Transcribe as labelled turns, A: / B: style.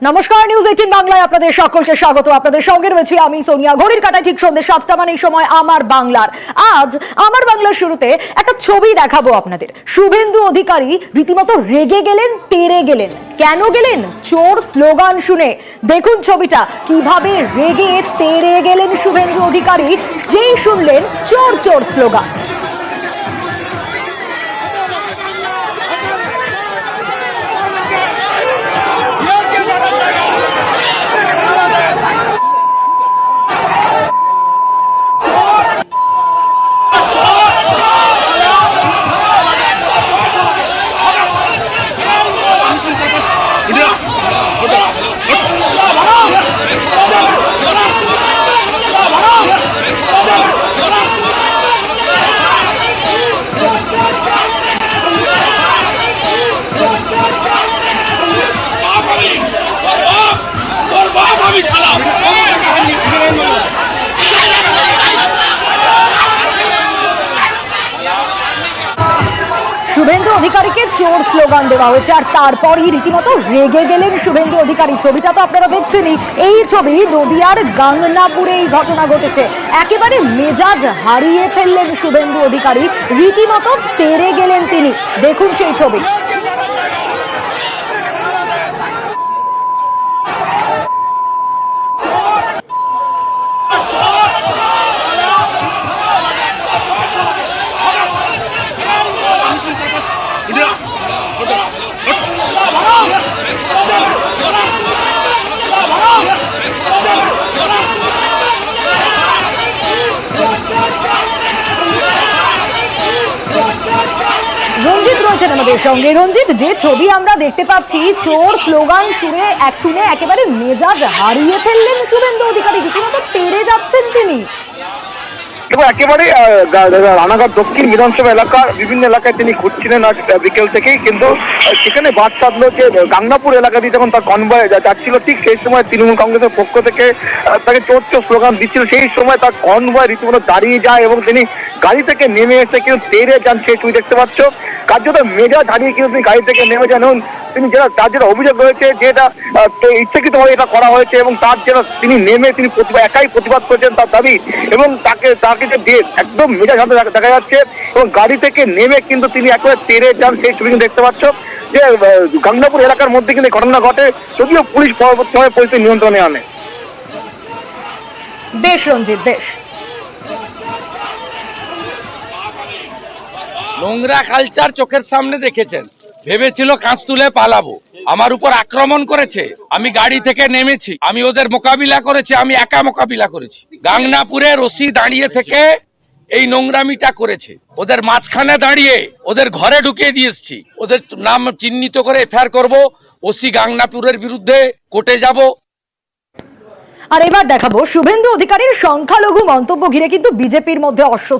A: নমস্কার, নিউজ 18 বাংলায় আপনাদের সকলকে স্বাগত। আপনাদের সঙ্গে রয়েছে আমি সোনিয়া। ঘড়ির কাঁটায় ঠিক সন্ধ্যে 7টা মানে সময় আমার বাংলার। আজ আমার বাংলার শুরুতে একটা ছবি দেখাবো আপনাদের। শুভেন্দু অধিকারী রীতিমতো রেগে গেলেন, তেড়ে গেলেন। কেন গেলেন? চোর স্লোগান শুনে। দেখুন ছবিটা, কিভাবে রেগে তেড়ে গেলেন শুভেন্দু অধিকারী যেই শুনলেন চোর চোর স্লোগান। শুভেন্দু অধিকারীকে চোর স্লোগান দেওয়া হয়েছে আর তারপরই রীতিমতো রেগে গেলেন শুভেন্দু অধিকারী। ছবিটা তো আপনারা দেখছেনই। এই ছবি নদিয়ার গাংনাপুরে এই ঘটনা ঘটেছে। একেবারে মেজাজ হারিয়ে ফেললেন শুভেন্দু অধিকারী, রীতিমতো তেড়ে গেলেন তিনি। দেখুন সেই ছবি। রঞ্জিত রয়েছেন আমাদের সঙ্গে। রঞ্জিত, যে ছবি আমরা দেখতে পাচ্ছি, চোর স্লোগান শুনে একেবারে মেজাজ হারিয়ে ফেললেন শুভেন্দু অধিকারী, রীতিমতো তেড়ে যাচ্ছেন তিনি।
B: একেবারে রানাঘাট দক্ষিণ বিধানসভা এলাকার বিভিন্ন এলাকায় তিনি ঘুরছিলেন আজ বিকেল থেকেই, কিন্তু সেখানে বাদ সাধলো যে গাংনাপুর এলাকা দিয়ে যখন তার কনভয় যাচ্ছিল, ঠিক সেই সময় তৃণমূল কংগ্রেসের পক্ষ থেকে তাকে চোর চোর স্লোগান দিচ্ছিল। সেই সময় তার কনভয় রীতিমতো দাঁড়িয়ে যায় এবং তিনি গাড়ি থেকে নেমে এসে কিন্তু তেড়ে যান। সেই তুমি দেখতে পাচ্ছ, কার্যত মেজাজ হারিয়ে কিন্তু তিনি গাড়ি থেকে নেমে যান। এবং তিনি তার যেটা অভিযোগ রয়েছে যে এটা ইচ্ছাকৃতভাবে এটা করা হয়েছে এবং তার যেটা তিনি নেমে তিনি একাই প্রতিবাদ করেছেন তার দাবি, এবং তাকে যে একদম মেজাজ হাতে দেখা যাচ্ছে এবং গাড়ি থেকে নেমে কিন্তু তিনি একেবারে তেড়ে যান। সেই ছবি কিন্তু দেখতে পাচ্ছ যে গাংনাপুর এলাকার মধ্যে কিন্তু ঘটনা ঘটে, যদিও পুলিশ পরবর্তীভাবে পরিস্থিতি নিয়ন্ত্রণে আনে।
A: বেশ রঞ্জিত, বেশ।
C: নোংরা কালচার চোখের সামনে দেখেছেন, ভেবেছিল কাঁচ তুলে পালাবো, আমার উপর আক্রমণ করেছে। আমি গাড়ি থেকে নেমেছি, আমি ওদের মোকাবিলা করেছি, আমি একা মোকাবিলা করেছি। গাংনাপুরে রশি দাঁড়িয়ে থেকে এই নোংরামিটা করেছে, ওদের মাঝখানে দাঁড়িয়ে ওদের ঘরে ঢুকিয়ে দিয়ে এসছি। ওদের নাম চিহ্নিত করে এফআইআর করবো, ওসি গাংনাপুরের বিরুদ্ধে কোর্টে যাব।
A: আর এবার দেখাবো শুভেন্দু অধিকারীর সংখ্যালঘু মন্তব্য ঘিরে কিন্তু বিজেপির মধ্যে অস্বস্তি।